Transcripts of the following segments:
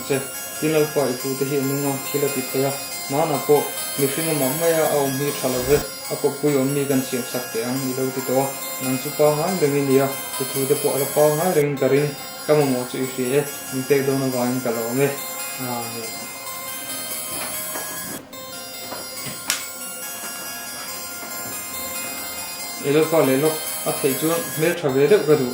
che tinal pa itu te hi nunga thila ti thaya mana po mihring mamaya au mi thalave apo pui omni kan siam sakte ang i lo ti to nang chu pa ngai lengi nia tu thu te po ala pa ngai ring karin kama mo chu i e mi te do na wain ka lo me elo ka le lo a thei chu mel thave de ka du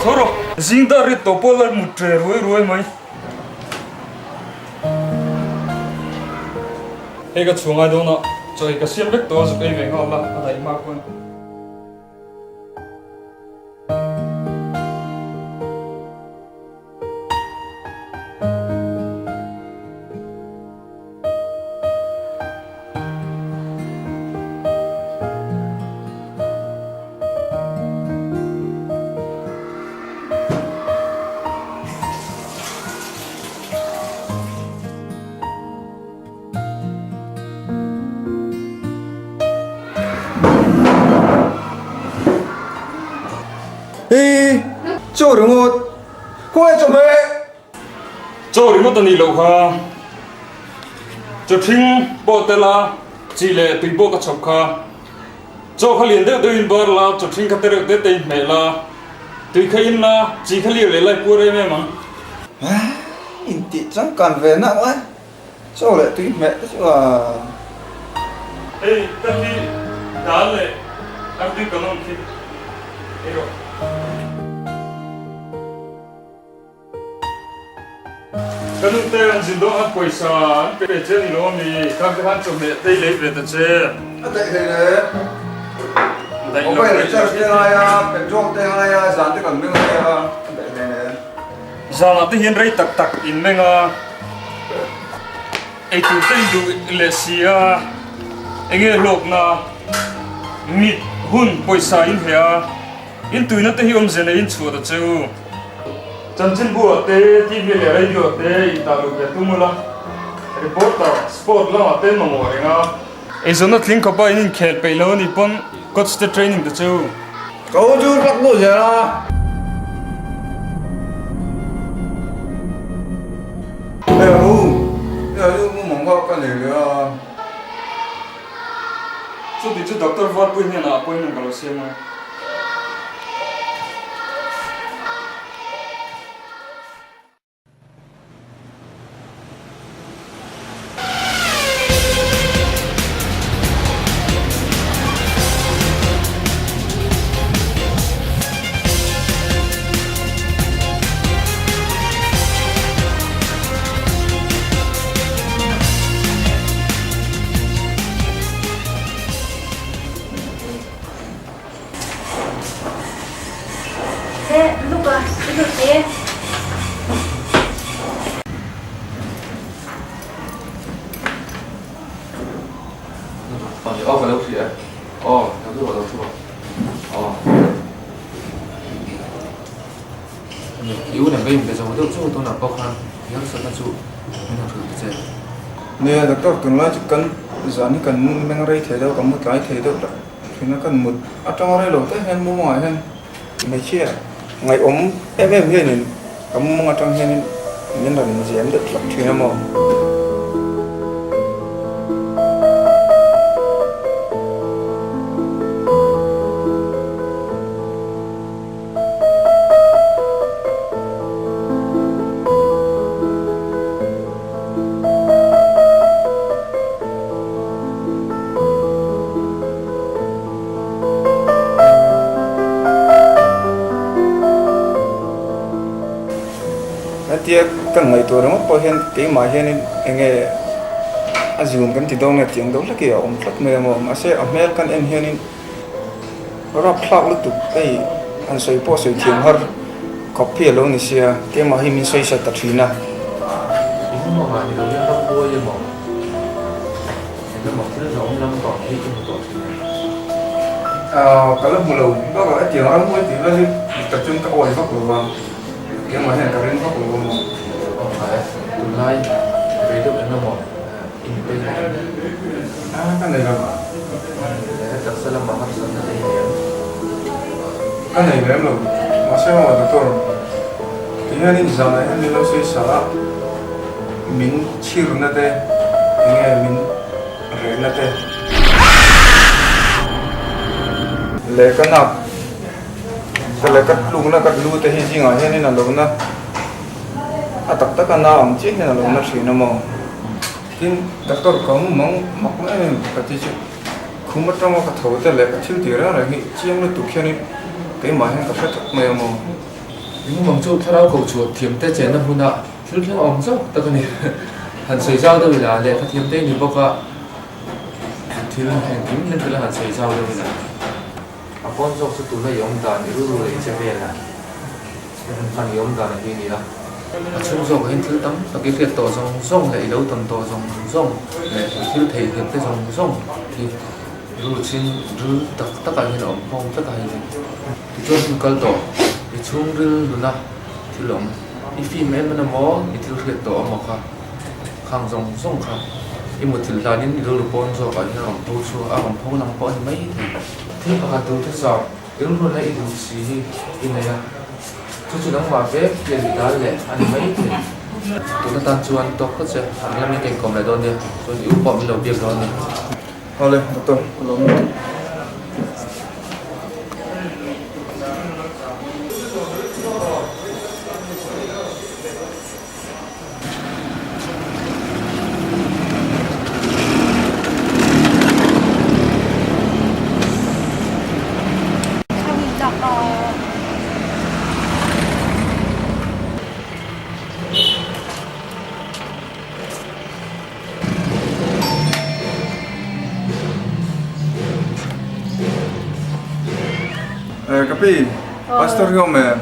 Thoro zinda ri topolar mutre roi mai ega chunga do na choi ka siam bek to zu pe ve nga la dai ma kon Chỗ remote, cô ấy chụp về. chỗ remote tani lo kha chỗ thing bo te la chi le tui bo ka chop kha chỗ kha lien de in bar la chỗ thing ka tere de te me la tui kha in la chi kha li le lai pu re me mang In tị chẳng cần về nặng quá. Chỗ lại tùy mẹ chứ à. hey tani da le ab di kanon ki ero kanung te an jin do an poisa an pe che ni lo mi ka ka han chom me te le pre ta che Đây này. Ông bây giờ chơi thế này à, phải trông thế này à, dán thế còn bên này à. Đây này. za na te hin rei tak tak in menga ei tu te du le sia enge lok na mit hun poisa in hea in tu na te hi om zena in chu da chu Chanchen bu te TV le radio te italu ke tumula reporter sport la te no mo renga e zona tling ko pa in khel pe lo ni pon coach the training the chu Cậu chú rắc bộ gì à? Ê chú mong có cái này nữa. chu ti chu doctor var pu ni na appointment kalo se ma ở vào đâu thì ạ nó cứ vào đâu chứ yếu này bây giờ tôi chút tôi làm bao khăn nhớ sợ nó chút nên là thử cái gì nè doctor tuần lai chỉ cần giảm cần mang ra thế đâu có một cái thế đâu thì nó cần một ở trong đây rồi tới hen mua ngoài hen mấy chia ngày ốm em thế này có mua ở trong hen nên là dễ được lắm thì nó mò tiệc cần ngày tuổi nó bao hiện cái mà hiện nghe dùng cái tiếng này tiếng đó là kiểu ông phát mê mà sẽ ở mel kan em hiện rap plak lu tu ai an soi po soi thiam har copy lo ni sia ke ma hi min soi sa ta thina những món mà thì đầu tiên nó vui nhưng mà nó một thứ giống lắm còn khi chúng tôi cái lớp mù lầu đó là tiếng rap vui thì nó tập trung các oi phát của vàng cái mà hiện cái phát của vàng không phải tuần lai về được nó một in bên này cái này là thật sự là mà hấp dẫn là cái này là em luôn mà xem mà doctor thì hiện nay giờ này anh nó sẽ xả mình chia ra đây nghe mình rèn ra đây lấy cái nào cái lấy cái lùng nó cái lú thì hiện gì ngay hiện nay là lùng nó tất tất cả nào ông chỉ hiện là lùng nó chỉ nó mò thì doctor có mong mong em cái gì không mất trong cái thầu thì lấy cái thiếu tiền ra là cái chiêm nó tụt hiện cái mà hiện cái phát mày mò những mong chú thao cầu chuột thiểm tê chén năm hôm nọ thiếu thiếu ống dốc tất cả này hẳn xảy ra đâu là lệ phát thiểm tê như bao cả thiếu hành kính nên là hẳn xảy ra đâu là con dốc sẽ tụi nó giống đàn như rồi sẽ về là phần giống đàn là gì đó chung dòng hình thứ tấm và cái việc tổ dòng lại đấu tầm tổ dòng lại thứ thể hiện cái dòng thì rồi xin rồi tất cả những ông không tất cả những thì cho câu tổ thì chung rồi là thì lắm cái phim em nó mỏ thì thứ việc tổ mà khang dòng khang cái một thứ là những rồi con rồi cái ông thu xua ông thu làm con mấy thì các tôi thích sao cái lúc này đủ gì cái này chú đang vào bếp để bị đá lệ ăn mấy thì tụi nó tan chuan tốt hết rồi anh làm những cái còn lại đó nè rồi yếu bỏ mình đầu việc đó nè thôi lên doctor lùng Kapi, pastor yo me.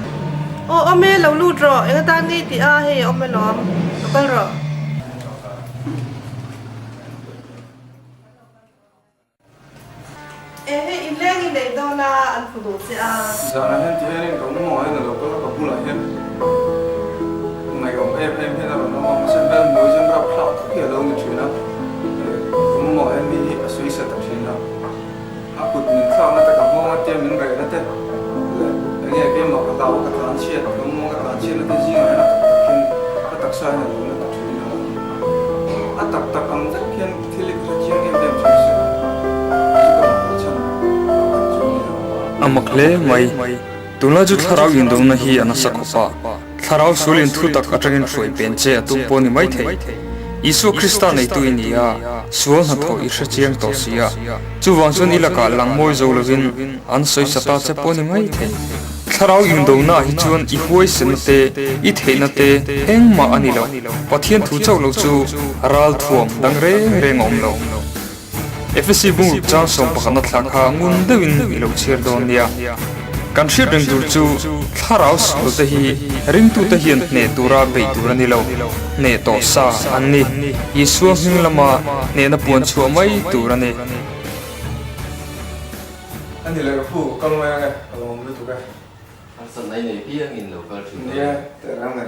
Ome lo lu dro, yang ta ni ti a he ome lom, lokal ro. He imleng in dei dona an phudu se a. Zana hen ti hen ko mo hen lo ko ko pula hen. Mai ko em hen là nó mà sen ben mo jen ra pla ke lo ni chuna. Ko mo hen mi sui sa ta china. A put min sa na ta ka mo ma te min re na te. Nghe cái mà cái tàu cái thằng chiết cái mông cái thằng chiết nó cái gì mà nó tập tập sai là nó tập chuyện nó tập tập ăn rất kiên thì lịch cái chuyện em đem chơi sự amakle mai tuna ju tharau indom na hi ana sakhopa tharau sulin thu tak atagin roi penche atu poni mai thei Isu Krista nei tu inia sual na tho isha chiang to sia chu wangsun ilaka langmoi zo lovin an soi sata che poni mai thei tharau indom na hi chuan I huai sinate I theina te engma anilo pathian thu chau lo chu ral thuam dangre rengom lo FSC bu chang som pakana thakha ngun dewin ilo chir don nia kan shir ring dur chu tharau su te hi ring tu te hian ne tura be turani lo ne to sa anni Yesu hing lama ne na puan chu mai turani anh thì lại có phụ con mẹ này còn với tụi cái Sân này này phía nghìn lầu cơ chủ yeah tại ra này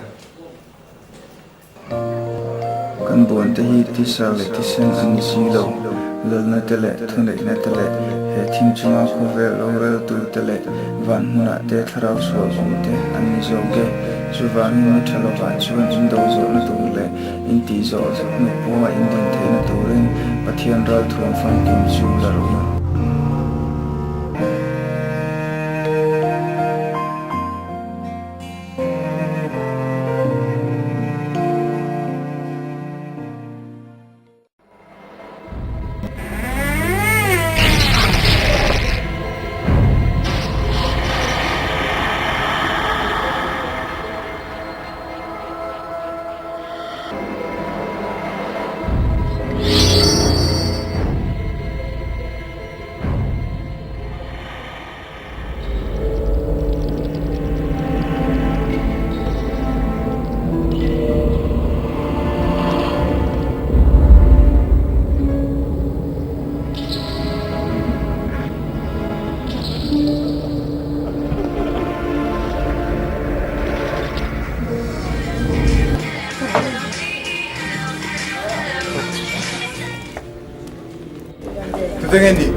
kan buồn te hi ti sa le ti sen an si lo lol na te le thun le na te le he thim chuma ko ve lo re tu te le van huna te tharau so so te an ni zo ge chu van mu thalo van chu an do zo na tu le in ti zo zo no po ma in din the na tu rin pathian ral thun fan kim chu la ro na Dengan ni.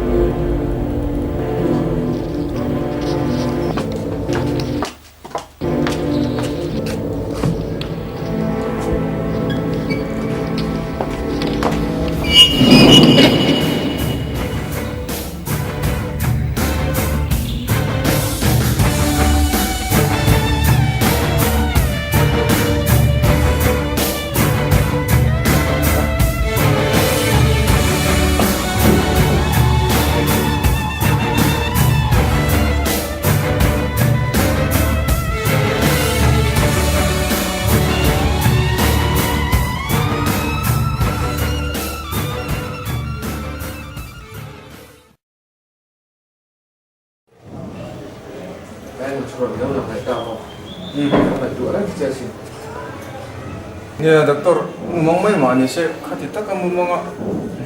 Ya doktor, umang may mani se katita kamu mga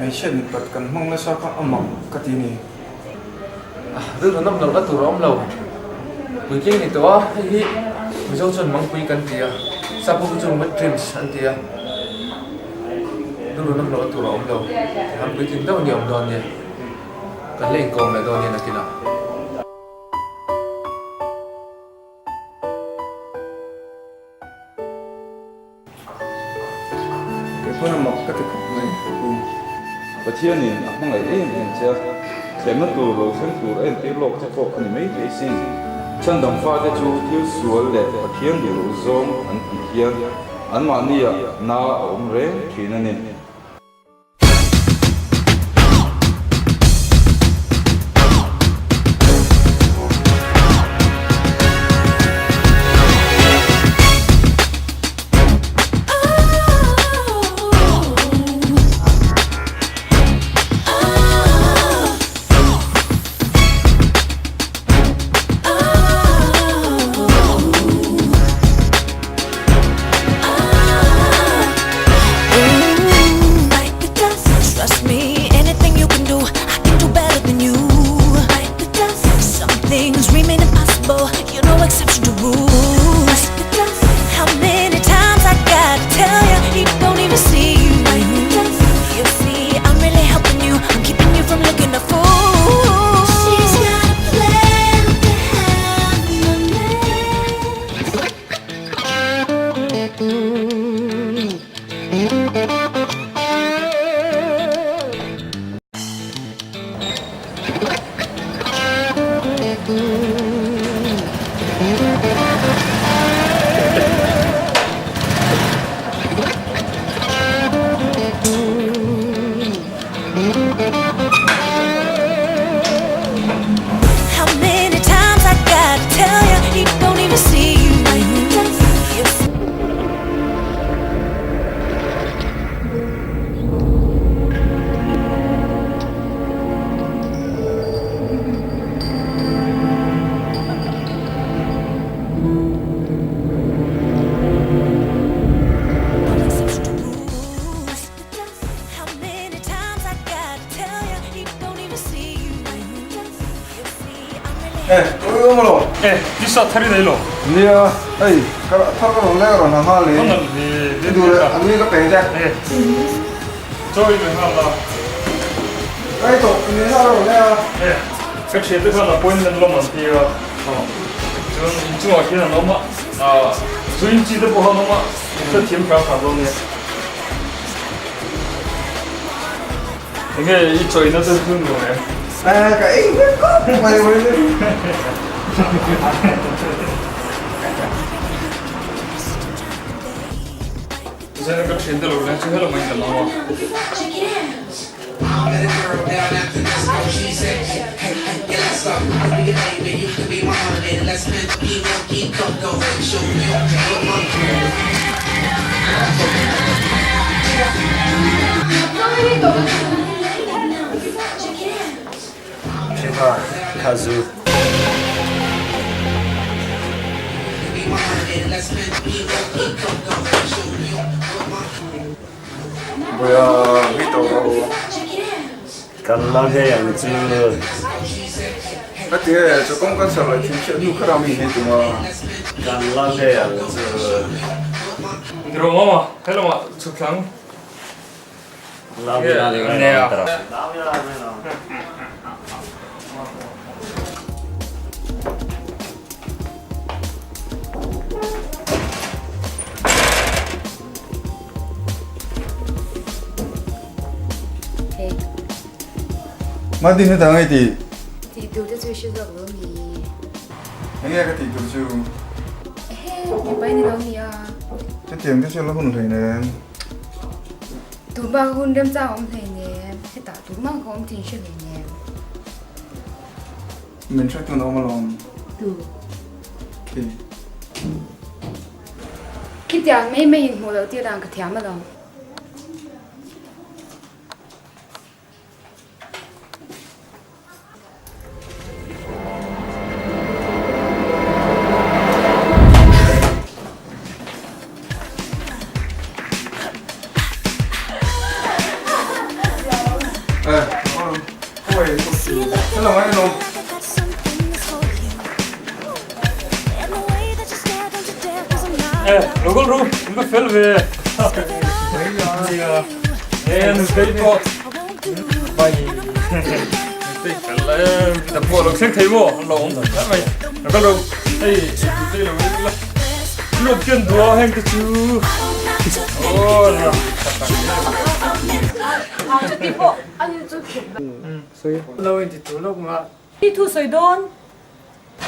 nation pat kan mang nasa ka amak katini. Rất là năm đầu đã tụi ông lâu buổi kia thì tôi hay đi buổi sau xuân mang quy cần tiền sao không chung mất dreams ăn tiền rất là năm đầu đã tụi ông lâu làm quy trình đâu nhiều đòn nhỉ cần lên công lại đòn nhỉ là thế nào Cái phone amak katika này. Và chia nhìn năng lại em chưa xem nó tù rồi xem tù em tiêu lộc cho phổ anh mấy cái xin chân đồng pha để chú tiêu suối lệ và thiên điều zong anh thiên anh mà nia na ông rể khi nên pizza thari nei lo nia ai thar ka le ro na ha le con là đi đi du le anh ka pe ja chơi với họ là ai to ni ha ro le cái chuyện đó là point lên lông mà thì chúng chúng ở kia là nó mà duyên chỉ được bao nó mà cái thiên phú phản luôn nè 이게 이 저희는 또 그런 거네. cái mày 이제는 그 트렌드로 그냥 좀 해로 많이 나와. 제발 가수 뭐야 Vito 갈라게 양주 cái tiếng cho con sợ là chính chuyện nu khara mi hết tụi mà 갈라게 양주 들어 마마, 헬로 마, 축향. 라비라 네. 내가 나오더라 mà đi nữa thằng ấy thì Tidur dia tu sudah belum ni. anh nghe cái thì tụi chú Dia baik ni dong ya. cái tiếng cái chuyện là không thấy nè Tu bangun dem cah om thei ni. Kita tu mang om tin sih ni. mình sẽ tụi nó mà làm Tu. thì Kita mấy ngồi đầu tiên đang cái thèm mà dong. không phải thế là mấy nó 로걸 로, 이거 펠 왜? En 페이퍼. 바이. 페이퍼. kita bolong sing thấy bộ, lo ông đó mày. Nó lo, đây, đây là lo chân đùa hành cái chú. Ô, nó. lâu thì tụi lúc mà đi thu sợi đôn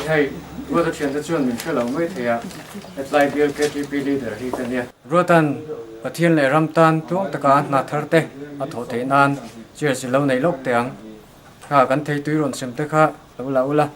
hay vừa được chuyển tới trường mình phải lòng mới thấy à lại biểu cái TP leader thì cái này rồi tan và thiên lệ ram tan tu tất cả nát thở tê à thổ thế nan chưa chỉ lâu này lúc tiếng cả gần thấy túi rộn xem tất cả lâu là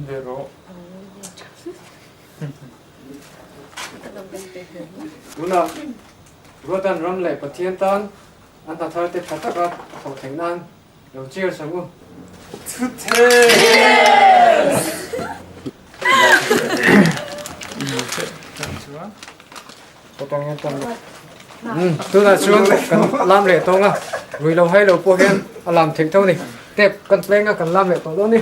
대로. 누나 로단 럼레 버티엔탄 안타 탈때 파타가 호탱난 요지를 서고 누나 지금 kan lam le tonga rui lo hai lo po hen alam thik thau ni tep kan plenga kan lam le to do ni